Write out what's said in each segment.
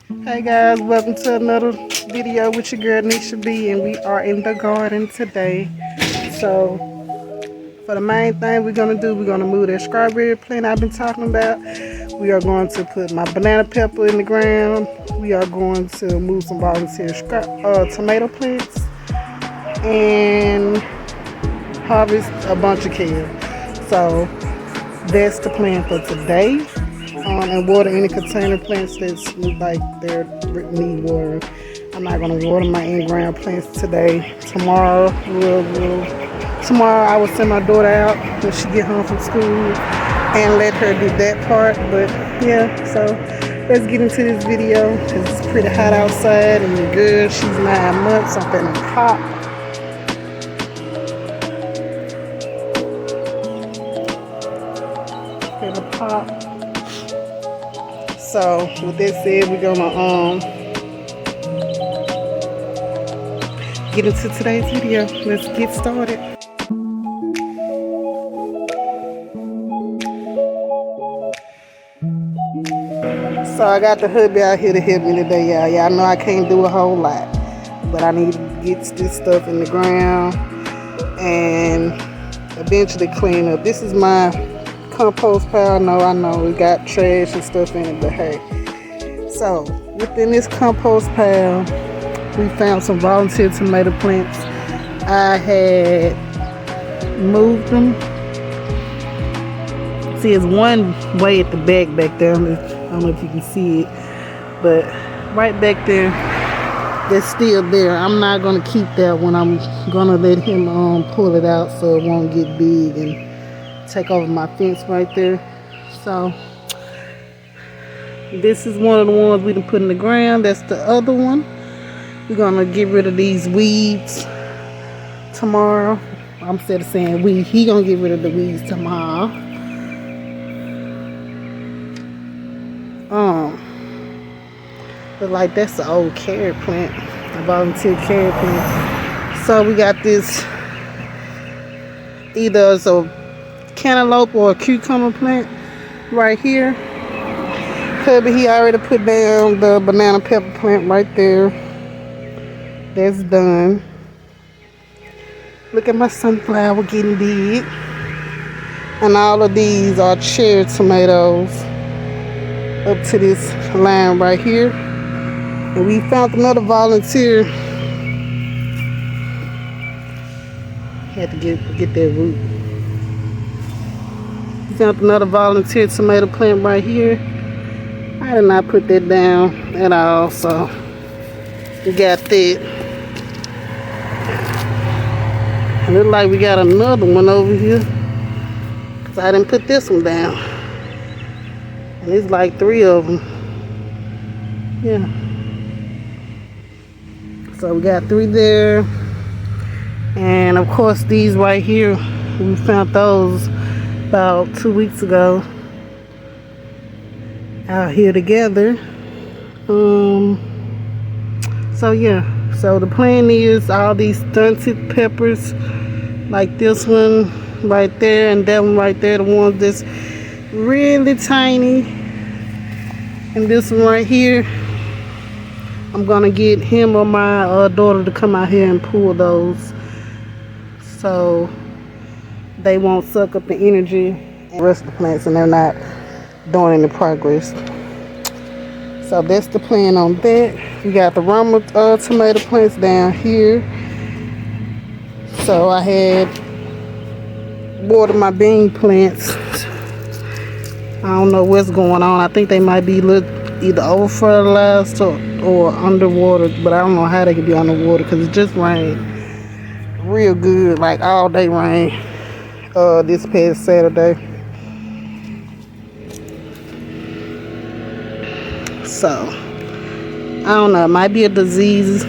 Hey guys, welcome to another video with your girl Nisha B, and we are in the garden today. So for the main thing we're gonna do, we're gonna move that strawberry plant I've been talking about. We are going to put my banana pepper in the ground. We are going to move some volunteer tomato plants and harvest a bunch of kale. So that's the plan for today. And water any container plants that's like they need water. I'm not gonna water my in-ground plants today. Tomorrow I will send my daughter out when she get home from school and let her do that part. But yeah, so let's get into this video. It's pretty hot outside and the girl, she's 9 months. I'm finna pop. So with that said, we're gonna get into today's video. Let's get started. So I got the hubby out here to help me today, y'all. Y'all know I can't do a whole lot, but I need to get this stuff in the ground and eventually clean up. This is my compost pile. I know we got trash and stuff in it, but hey. So within this compost pile, we found some volunteer tomato plants. I had moved them. See, it's one way at the back there. I don't know if you can see it, but right back there, that's still there. I'm not gonna keep that one. I'm gonna let him pull it out so it won't get big and take over my fence right there. So this is one of the ones we done put in the ground. That's the other one. We're gonna get rid of these weeds tomorrow. I'm instead of saying we, he gonna get rid of the weeds tomorrow. But like that's the old carrot plant, a volunteer carrot plant. So we got this, either it's a cantaloupe or a cucumber plant right here. Hubby, he already put down the banana pepper plant right there. That's done. Look at my sunflower getting big. And all of these are cherry tomatoes up to this line right here. And we found another volunteer. Had to get that root. We found another volunteer tomato plant right here. I did not put that down at all, so we got that. It looks like we got another one over here, because I didn't put this one down. And it's like 3 of them. Yeah. So we got 3 there. And of course these right here, we found those about 2 weeks ago. Out here together. So yeah. So the plan is all these stunted peppers, like this one right there and that one right there, the ones that's really tiny, and this one right here, I'm gonna get him or my daughter to come out here and pull those so they won't suck up the energy and the rest of the plants and they're not doing any progress. So that's the plan on that. We got the Roma tomato plants down here. So I had watered my bean plants. I don't know what's going on. I think they might be either over fertilized or underwater, but I don't know how they could be underwater because it just rained real good, like all day rain this past Saturday. So I don't know, it might be a disease.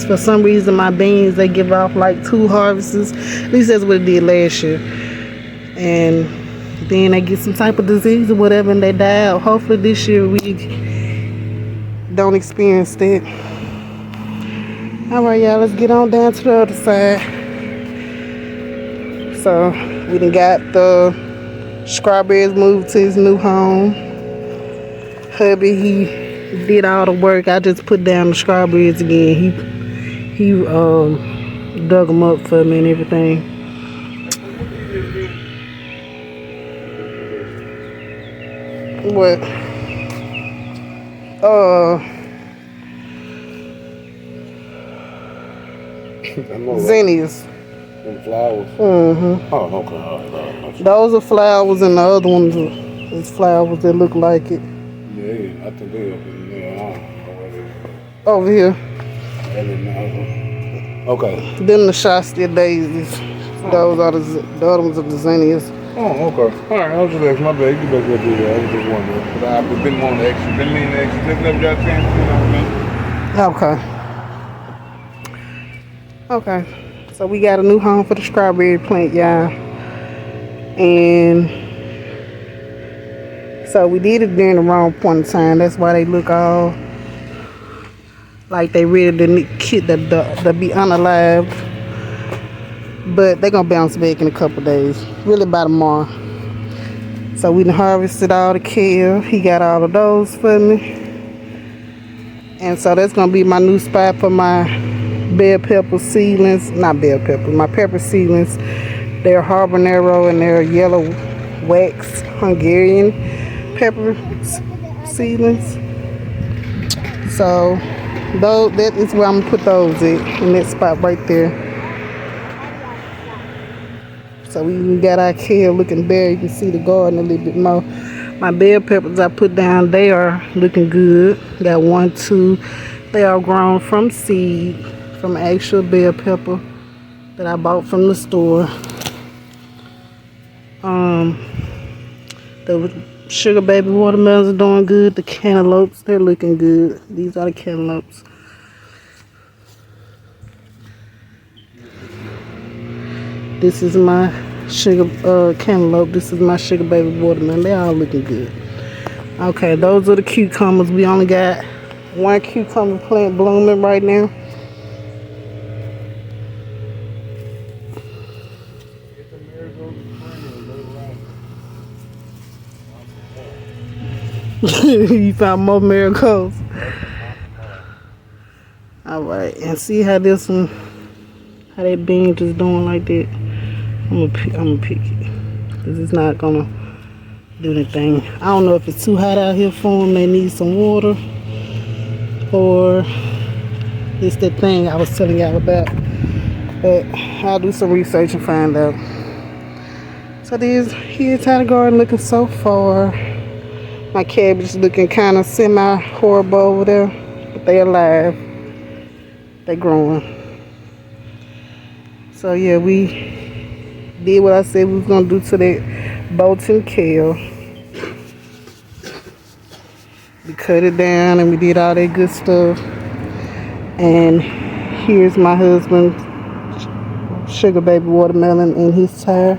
For some reason my beans, they give off like 2 harvests. At least that's what it did last year. And then they get some type of disease or whatever and they die out. Hopefully this year we don't experience that. Alright y'all, let's get on down to the other side. So we done got the strawberries moved to his new home. Hubby, he did all the work. I just put down the strawberries again. He dug them up for me and everything. What? Zinnias. Them flowers? Mm-hmm. Oh, okay. Those are flowers and the other ones is flowers that look like it. Yeah, I think they're up in there. Over here. Okay. Then the Shasta daisies. Those are the other ones are the zinnias. Oh, okay. Alright, I was just asking my bad. You better go do that. I was just wondering. But I've been wanting to extra. Been meaning to extra. Just never got a chance to, Okay. So we got a new home for the strawberry plant, y'all. And so we did it during the wrong point in time. That's why they look all like they ready to be unalived. But they're gonna bounce back in a couple days. Really by tomorrow. So we done harvested all the kale. He got all of those for me. And so that's gonna be my new spot for my bell pepper seedlings. Not bell peppers, my pepper seedlings. They're habanero and they're yellow wax Hungarian pepper seedlings. So that is where I'm gonna put those in that spot right there. So we got our kale looking bare. You can see the garden a little bit more. My bell peppers I put down, they are looking good. Got 1, 2. They are grown from seed, from actual bell pepper that I bought from the store. The sugar baby watermelons are doing good. The cantaloupes, they're looking good. These are the cantaloupes. This is my sugar cantaloupe. This is my sugar baby watermelon. They all looking good. Okay, those are the cucumbers. We only got 1 cucumber plant blooming right now. You found more marigolds. Alright, and see how this one, how that bean just doing like that. I'm gonna pick it. Cause it's not gonna do anything. I don't know if it's too hot out here for them. They need some water, or it's that thing I was telling y'all about. But I'll do some research and find out. So here's how the garden looking so far. My cabbage looking kind of semi-horrible over there, but they alive. They growing. So yeah, we did what I said we was gonna do to that Bolton kale. We cut it down and we did all that good stuff. And here's my husband's sugar baby watermelon in his tire.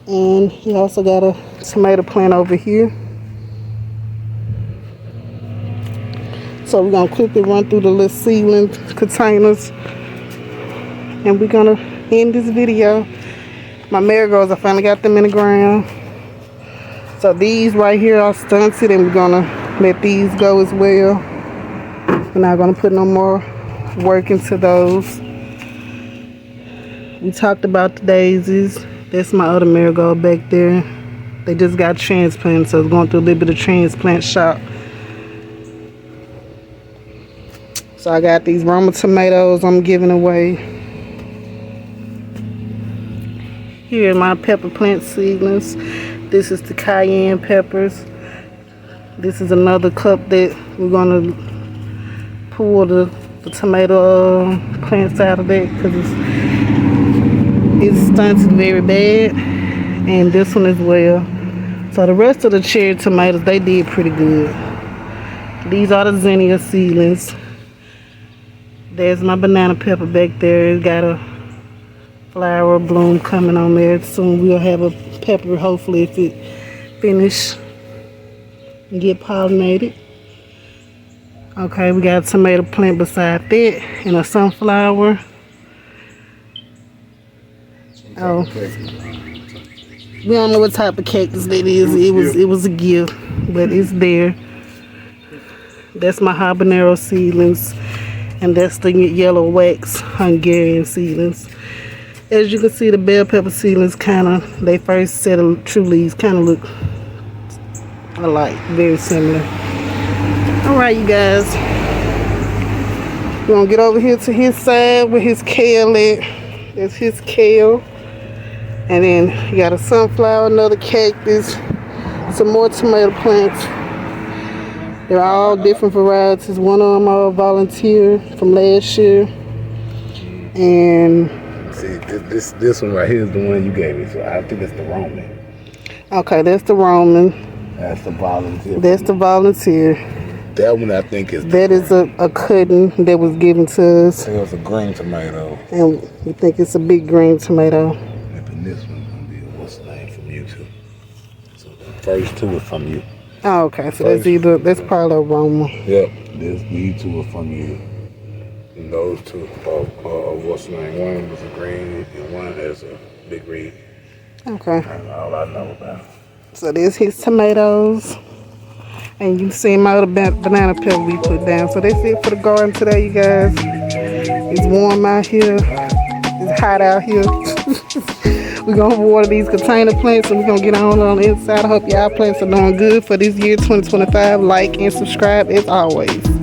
And he also got a tomato plant over here. So we're gonna quickly run through the little seedling containers. And we're gonna end this video. My marigolds, I finally got them in the ground. So these right here are stunted and we're gonna let these go as well. We're not gonna put no more work into those. We talked about the daisies. That's my other marigold back there. They just got transplanted, so it's going through a little bit of transplant shock. So I got these Roma tomatoes I'm giving away. Here are my pepper plant seedlings. This is the cayenne peppers. This is another cup that we're gonna pull the tomato plants out of that because it's stunted very bad. And this one as well. So the rest of the cherry tomatoes, they did pretty good. These are the zinnia seedlings. There's my banana pepper back there. It's got a flower bloom coming on there. Soon we'll have a pepper, hopefully, if it finish and get pollinated. Okay, we got a tomato plant beside that and a sunflower. Oh, we don't know what type of cactus that is. It was a gift, but it's there. That's my habanero seedlings. And that's the yellow wax Hungarian seedlings. As you can see, the bell pepper seedlings they first set of true leaves kind of look alike, very similar. Alright, you guys. We're going to get over here to his side where his kale at. That's his kale. And then you got a sunflower, another cactus, some more tomato plants. They're all different varieties. One of them all volunteer from last year. And see, this one right here is the one you gave me. So I think it's the Roman. Okay, that's the Roman. That's the volunteer. That's the volunteer. That one I think is. That is a cutting that was given to us. It was a green tomato. And we think it's a big green tomato. And this one's gonna be what's the name from you too. So the first two are from you. Oh, okay. So that's probably a Roma. Yep. These two are from you. And those two what's the name? One was a green and one is a big red. Okay. That's all I know about it. So there's his tomatoes. And you see all the banana peel we put down. So that's it for the garden today, you guys. It's warm out here. It's hot out here. We're going to water these container plants and we're going to get on the inside. I hope y'all plants are doing good for this year, 2025. Like and subscribe as always.